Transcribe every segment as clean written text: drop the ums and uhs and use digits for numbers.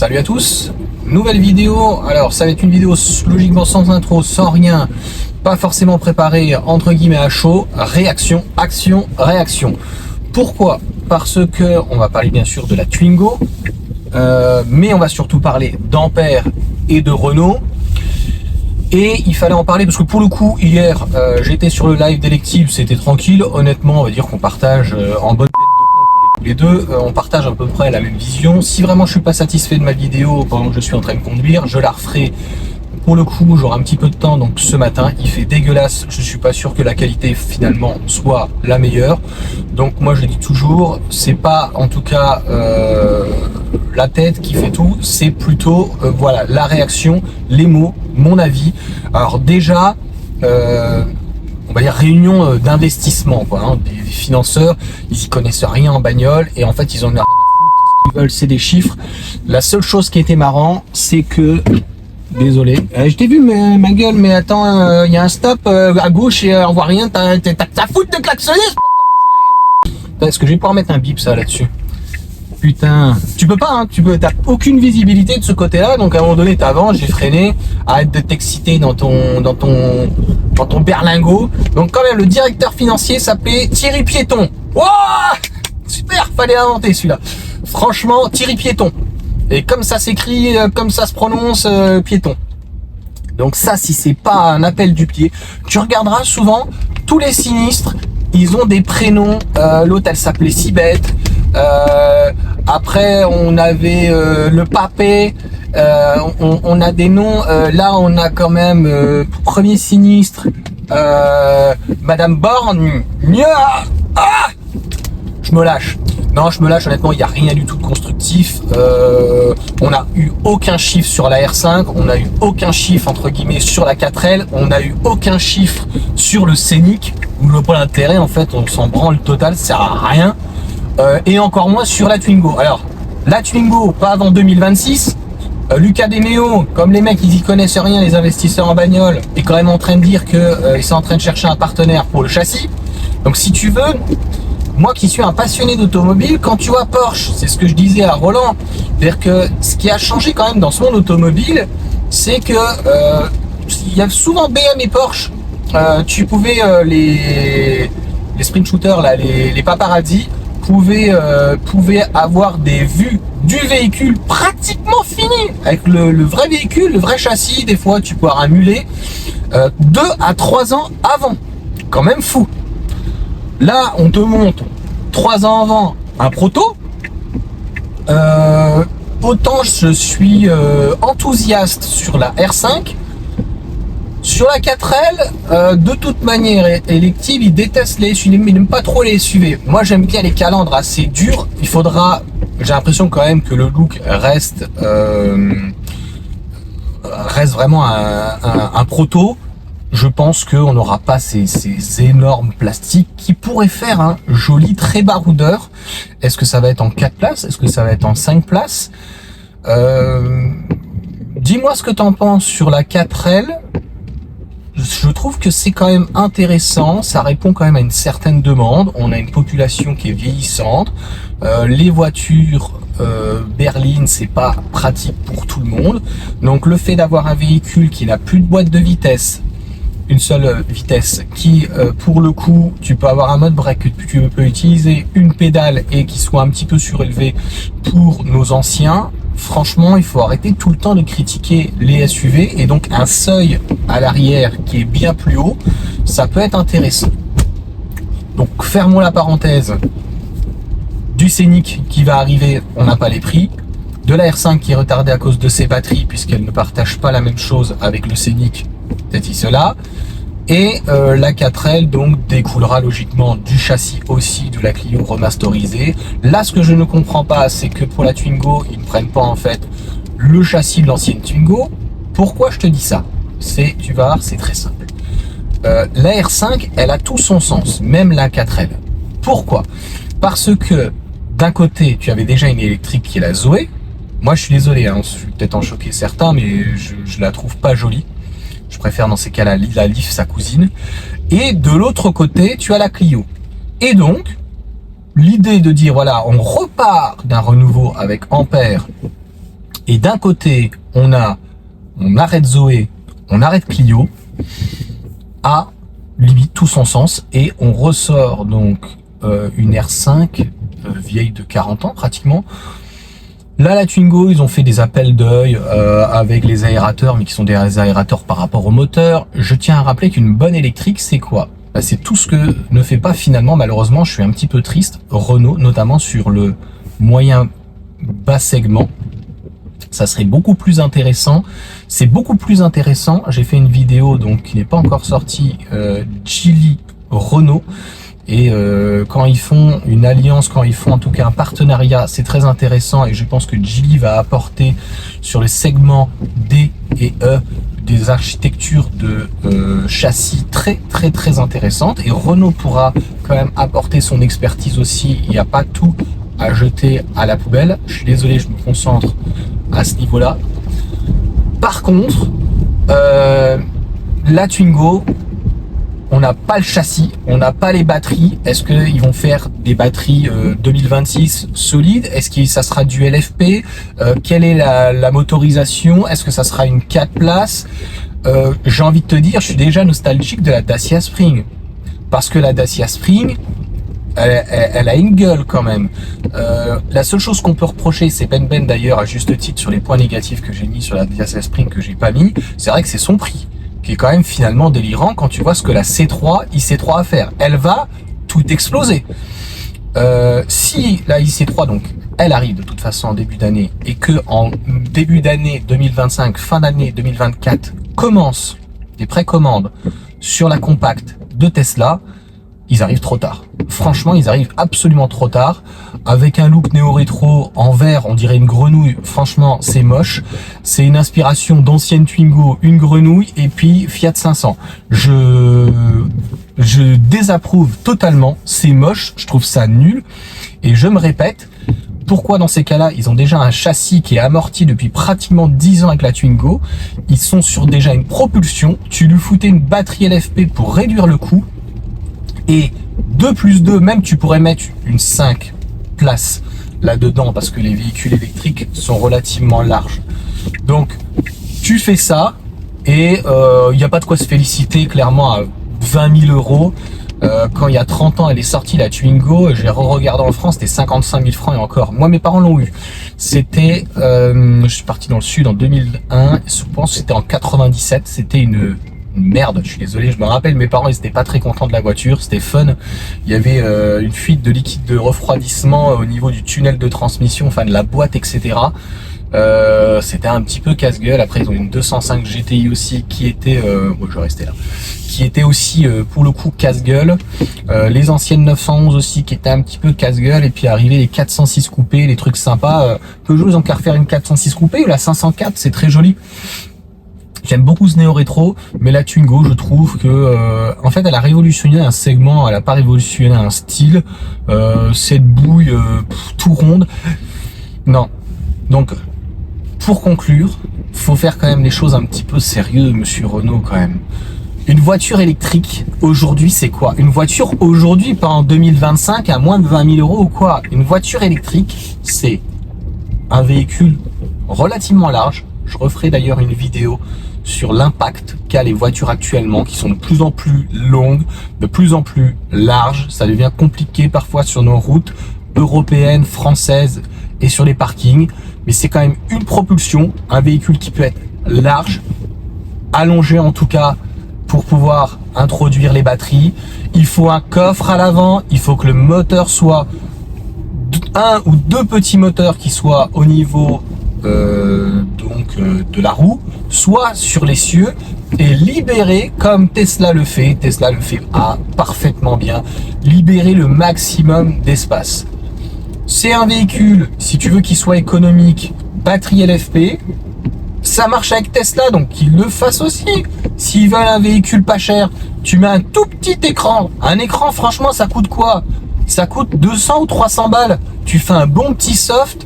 Salut à tous, nouvelle vidéo. Alors ça va être une vidéo logiquement sans intro, sans rien, pas forcément préparée, entre guillemets à chaud. Réaction, action, réaction. Pourquoi? Parce que on va parler bien sûr de la Twingo, mais on va surtout parler d'Ampère et de Renault. Et il fallait en parler parce que pour le coup hier j'étais sur le live d'Elective, c'était tranquille. Honnêtement on va dire qu'on partage en bonne les deux, on partage à peu près la même vision. Si vraiment je suis pas satisfait de ma vidéo pendant que je suis en train de conduire, je la referai. Pour le coup, j'aurai un petit peu de temps, donc ce matin, il fait dégueulasse. Je suis pas sûr que la qualité finalement soit la meilleure. Donc moi je dis toujours, c'est pas en tout cas la tête qui fait tout, c'est plutôt voilà la réaction, les mots, mon avis. Alors déjà, on va dire réunion d'investissement quoi, hein, des financeurs, ils y connaissent rien en bagnole et en fait ils en ont rien à foutre. Ce qu'ils veulent c'est des chiffres. La seule chose qui était marrant, c'est que désolé, je t'ai vu ma gueule, mais attends, il y a un stop à gauche et on voit rien, t'as foutre de klaxonner. Est-ce que je vais pouvoir mettre un bip ça là-dessus? Putain, tu peux pas, hein, t'as aucune visibilité de ce côté-là, donc à un moment donné t'avances, j'ai freiné, arrête de t'exciter dans ton berlingot. Donc quand même, le directeur financier s'appelait Thierry Piéton. Wouah, super, fallait inventer celui-là. Franchement, Thierry Piéton. Et comme ça s'écrit, comme ça se prononce, Piéton. Donc ça, si c'est pas un appel du pied, tu regarderas souvent tous les sinistres, ils ont des prénoms. L'autre, elle s'appelait Sibette. Après, on avait le papé. On a des noms. Là, on a quand même premier sinistre, Madame Borne. Je me lâche. Non, je me lâche, honnêtement, il n'y a rien du tout de constructif. On n'a eu aucun chiffre sur la R5, on n'a eu aucun chiffre, entre guillemets, sur la 4L, on n'a eu aucun chiffre sur le Scénic. On ne voit pas l'intérêt, en fait, on s'en branle total, ça sert à rien. Et encore moins sur la Twingo. Alors, la Twingo, pas avant 2026. Lucas Demeo, comme les mecs, ils y connaissent rien, les investisseurs en bagnole, est quand même en train de dire qu'ils sont en train de chercher un partenaire pour le châssis. Donc, si tu veux... Moi qui suis un passionné d'automobile, quand tu vois Porsche, c'est ce que je disais à Roland, c'est-à-dire que ce qui a changé quand même dans ce monde automobile, c'est que il y a souvent BM et Porsche, tu pouvais les sprint shooters là, les paparazzi pouvaient avoir des vues du véhicule pratiquement fini avec le vrai véhicule, le vrai châssis. Des fois tu peux avoir un mulet 2 à 3 ans avant, quand même fou. Là, on te montre 3 ans avant un proto. Autant je suis enthousiaste sur la R5. Sur la 4L, de toute manière, Elective, ils détestent les SUV, mais ils n'aiment pas trop les SUV. Moi, j'aime bien les calandres assez durs. Il faudra, j'ai l'impression quand même que le look reste vraiment un proto. Je pense qu'on n'aura pas ces énormes plastiques qui pourraient faire un joli très baroudeur. Est-ce que ça va être en 4 places? Est-ce que ça va être en 5 places? Dis-moi ce que tu en penses sur la 4L. Je trouve que c'est quand même intéressant. Ça répond quand même à une certaine demande. On a une population qui est vieillissante. Les voitures berlines, c'est pas pratique pour tout le monde. Donc le fait d'avoir un véhicule qui n'a plus de boîte de vitesse, une seule vitesse, qui pour le coup tu peux avoir un mode break, que tu peux utiliser une pédale et qui soit un petit peu surélevé pour nos anciens. Franchement, il faut arrêter tout le temps de critiquer les SUV, et donc un seuil à l'arrière qui est bien plus haut, ça peut être intéressant. Donc fermons la parenthèse du Scénic qui va arriver, on n'a pas les prix, de la R5 qui est retardée à cause de ses batteries puisqu'elle ne partage pas la même chose avec le Scénic, ceci, cela. Et la 4L donc découlera logiquement du châssis aussi de la Clio remasterisée. Là, ce que je ne comprends pas, c'est que pour la Twingo, ils ne prennent pas en fait le châssis de l'ancienne Twingo. Pourquoi je te dis ça? Tu vas voir, c'est très simple. La R5, elle a tout son sens, même la 4L. Pourquoi? Parce que d'un côté, tu avais déjà une électrique qui est la Zoé. Moi, je suis désolé, hein, je suis peut-être en choquer certains, mais je la trouve pas jolie. Je préfère dans ces cas-là la Leaf, sa cousine. Et de l'autre côté, tu as la Clio. Et donc, l'idée de dire, voilà, on repart d'un renouveau avec Ampère Et d'un côté, on arrête Zoé, on arrête Clio, a limite tout son sens, et on ressort donc une R5 vieille de 40 ans pratiquement. Là, la Twingo, ils ont fait des appels d'œil avec les aérateurs, mais qui sont des aérateurs par rapport au moteur. Je tiens à rappeler qu'une bonne électrique, c'est quoi? Bah, c'est tout ce que ne fait pas finalement, malheureusement, je suis un petit peu triste, Renault, notamment sur le moyen bas segment. Ça serait beaucoup plus intéressant. C'est beaucoup plus intéressant. J'ai fait une vidéo donc qui n'est pas encore sortie, Geely Renault. Et quand ils font une alliance, quand ils font en tout cas un partenariat, c'est très intéressant. Et je pense que Geely va apporter sur le segment D et E des architectures de châssis très intéressantes. Et Renault pourra quand même apporter son expertise aussi. Il n'y a pas tout à jeter à la poubelle. Je suis désolé, je me concentre à ce niveau-là. Par contre, la Twingo, on n'a pas le châssis, on n'a pas les batteries. Est-ce qu'ils vont faire des batteries 2026 solides? Est-ce que ça sera du LFP? Quelle est la motorisation? Est-ce que ça sera une 4 places? J'ai envie de te dire, je suis déjà nostalgique de la Dacia Spring. Parce que la Dacia Spring, elle a une gueule quand même. La seule chose qu'on peut reprocher, c'est Ben d'ailleurs à juste titre sur les points négatifs que j'ai mis sur la Dacia Spring que j'ai pas mis, c'est vrai que c'est son prix qui est quand même finalement délirant quand tu vois ce que la C3, IC3 a à faire. Elle va tout exploser. Si la IC3 donc elle arrive de toute façon en début d'année et que en début d'année 2025, fin d'année 2024 commencent des précommandes sur la compacte de Tesla, ils arrivent trop tard. Franchement, ils arrivent absolument trop tard. Avec un look néo-rétro en vert, on dirait une grenouille. Franchement, c'est moche. C'est une inspiration d'ancienne Twingo, une grenouille, et puis Fiat 500. Je désapprouve totalement. C'est moche. Je trouve ça nul. Et je me répète, pourquoi dans ces cas-là, ils ont déjà un châssis qui est amorti depuis pratiquement 10 ans avec la Twingo. Ils sont sur déjà une propulsion. Tu lui foutais une batterie LFP pour réduire le coût. Et 2 plus 2, même tu pourrais mettre une 5 places là-dedans parce que les véhicules électriques sont relativement larges. Donc, tu fais ça et il n'y a pas de quoi se féliciter clairement à 20 000 euros. Quand il y a 30 ans, elle est sortie la Twingo, j'ai re-regardé en France, c'était 55 000 francs et encore. Moi, mes parents l'ont eu. C'était, je suis parti dans le sud en 2001, je pense que c'était en 97, c'était une merde, je suis désolé, je me rappelle, mes parents ils étaient pas très contents de la voiture, c'était fun, il y avait une fuite de liquide de refroidissement au niveau du tunnel de transmission, enfin de la boîte, etc. C'était un petit peu casse-gueule. Après ils ont une 205 GTI aussi qui était, bon, je vais rester là, qui était aussi pour le coup casse-gueule, les anciennes 911 aussi qui étaient un petit peu casse-gueule, et puis arrivé les 406 coupés, les trucs sympas. Peugeot ils ont qu'à refaire une 406 coupée, ou la 504, c'est très joli. J'aime beaucoup ce néo-rétro, mais la Twingo, je trouve que, en fait, elle a révolutionné un segment, elle a pas révolutionné un style. Cette bouille tout ronde, non. Donc, pour conclure, faut faire quand même les choses un petit peu sérieux, monsieur Renault, quand même. Une voiture électrique, aujourd'hui, c'est quoi? Une voiture aujourd'hui, pas en 2025, à moins de 20 000 euros ou quoi? Une voiture électrique, c'est un véhicule relativement large. Je referai d'ailleurs une vidéo sur l'impact qu'a les voitures actuellement, qui sont de plus en plus longues, de plus en plus larges. Ça devient compliqué parfois sur nos routes européennes, françaises et sur les parkings. Mais c'est quand même une propulsion, un véhicule qui peut être large, allongé en tout cas, pour pouvoir introduire les batteries. Il faut un coffre à l'avant, il faut que le moteur soit un ou deux petits moteurs qui soient au niveau de la roue, soit sur les cieux, et libérer, comme Tesla le fait parfaitement bien, libérer le maximum d'espace. C'est un véhicule, si tu veux qu'il soit économique, batterie LFP, ça marche avec Tesla, donc qu'ils le fassent aussi. S'ils veulent un véhicule pas cher, tu mets un tout petit écran. Un écran, franchement, ça coûte quoi? Ça coûte 200 ou 300 balles. Tu fais un bon petit soft,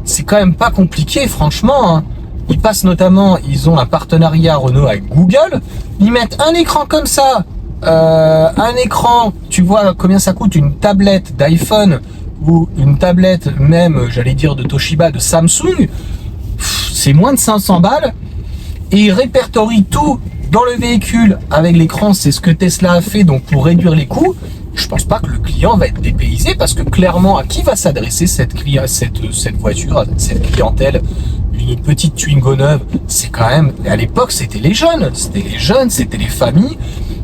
c'est quand même pas compliqué, franchement, hein. Ils passent notamment, ils ont un partenariat Renault avec Google. Ils mettent un écran comme ça, un écran, tu vois combien ça coûte une tablette d'iPhone ou une tablette même, j'allais dire de Toshiba, de Samsung. c'est moins de 500 balles et il répertorie tout dans le véhicule avec l'écran. C'est ce que Tesla a fait donc pour réduire les coûts. Je pense pas que le client va être dépaysé parce que clairement, à qui va s'adresser cette voiture, cette clientèle? Une petite Twingo neuve, c'est quand même, à l'époque, c'était les jeunes, c'était les familles,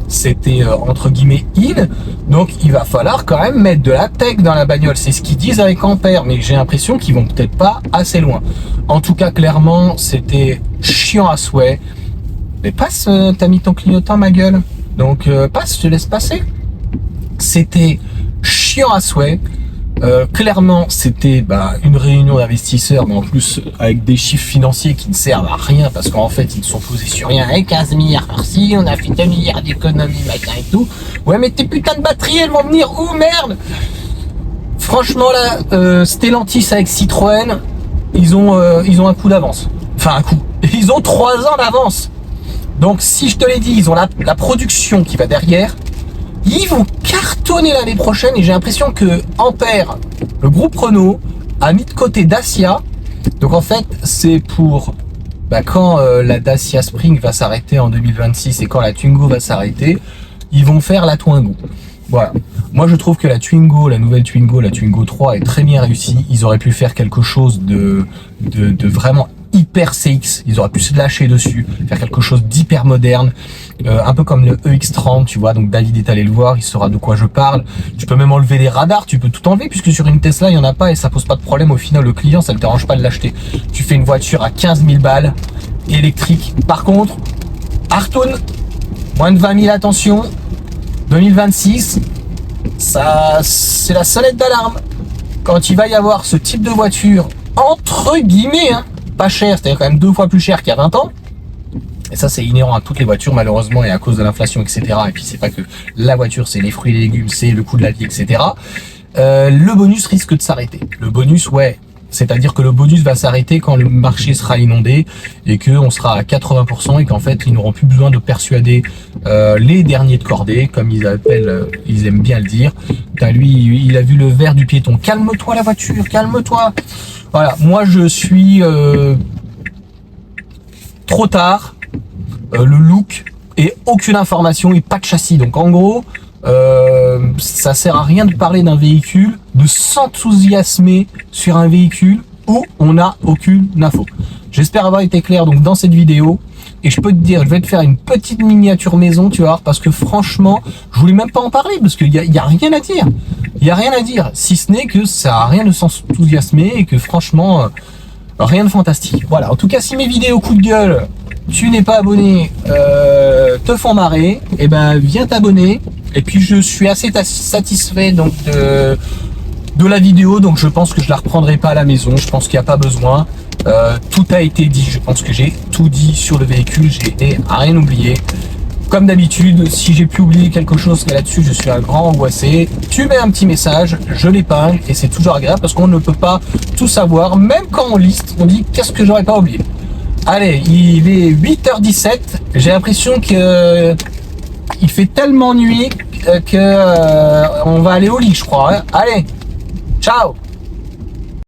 c'était entre guillemets in. Donc, il va falloir quand même mettre de la tech dans la bagnole. C'est ce qu'ils disent avec Ampère, mais j'ai l'impression qu'ils vont peut-être pas assez loin. En tout cas, clairement, c'était chiant à souhait. Mais passe, t'as mis ton clignotant, ma gueule. Donc, passe, je te laisse passer. C'était chiant à souhait. Clairement, c'était une réunion d'investisseurs, mais en plus avec des chiffres financiers qui ne servent à rien parce qu'en fait, ils ne sont posés sur rien. Avec 15 milliards par-ci, on a fait 2 milliards d'économies, machin et tout. Ouais, mais tes putains de batteries, elles vont venir où, merde? Franchement, là, Stellantis avec Citroën, ils ont un coup d'avance. Enfin, un coup. Ils ont 3 ans d'avance. Donc, si je te l'ai dit, ils ont la production qui va derrière. Ils vont cartonner l'année prochaine et j'ai l'impression que Ampère, le groupe Renault, a mis de côté Dacia. Donc en fait, c'est pour quand la Dacia Spring va s'arrêter en 2026 et quand la Twingo va s'arrêter, ils vont faire la Twingo. Voilà. Moi, je trouve que la Twingo, la nouvelle Twingo, la Twingo 3 est très bien réussie. Ils auraient pu faire quelque chose de vraiment hyper CX, ils auraient pu se lâcher dessus, faire quelque chose d'hyper moderne, un peu comme le EX30, tu vois. Donc David est allé le voir, il saura de quoi je parle. Tu peux même enlever les radars, tu peux tout enlever puisque sur une Tesla il y en a pas et ça pose pas de problème. Au final, le client, ça ne te dérange pas de l'acheter. Tu fais une voiture à 15 000 balles électrique. Par contre, Artoun, moins de 20 000, attention, 2026, ça c'est la sonnette d'alarme quand il va y avoir ce type de voiture entre guillemets, hein, pas cher, c'est-à-dire quand même 2 fois plus cher qu'il y a 20 ans. Et ça, c'est inhérent à toutes les voitures, malheureusement, et à cause de l'inflation, etc. Et puis, c'est pas que la voiture, c'est les fruits et les légumes, c'est le coût de la vie, etc. Le bonus risque de s'arrêter. Le bonus, ouais. C'est-à-dire que le bonus va s'arrêter quand le marché sera inondé et qu'on sera à 80% et qu'en fait, ils n'auront plus besoin de persuader les derniers de cordée, comme ils appellent, ils aiment bien le dire. Lui, il a vu le verre du piéton. Calme-toi la voiture, calme-toi. Voilà, moi je suis trop tard, le look et aucune information et pas de châssis. Donc en gros, ça sert à rien de parler d'un véhicule, de s'enthousiasmer sur un véhicule où on n'a aucune info. J'espère avoir été clair donc dans cette vidéo. Et je peux te dire, je vais te faire une petite miniature maison, tu vois, parce que franchement, je voulais même pas en parler, parce qu'il y a rien à dire. Il y a rien à dire, si ce n'est que ça a rien de s'enthousiasmer et que franchement, rien de fantastique. Voilà, en tout cas, si mes vidéos coup de gueule, tu n'es pas abonné, te font marrer, et ben viens t'abonner. Et puis je suis assez satisfait donc de la vidéo, donc je pense que je la reprendrai pas à la maison. Je pense qu'il n'y a pas besoin. Tout a été dit, je pense que j'ai tout dit sur le véhicule, j'ai rien oublié. Comme d'habitude, si j'ai pu oublier quelque chose là-dessus, je suis un grand angoissé. Tu mets un petit message, je l'épingle et c'est toujours agréable parce qu'on ne peut pas tout savoir. Même quand on liste, on dit qu'est-ce que j'aurais pas oublié. Allez, il est 8h17, j'ai l'impression que il fait tellement nuit que on va aller au lit, je crois. Hein. Allez, ciao!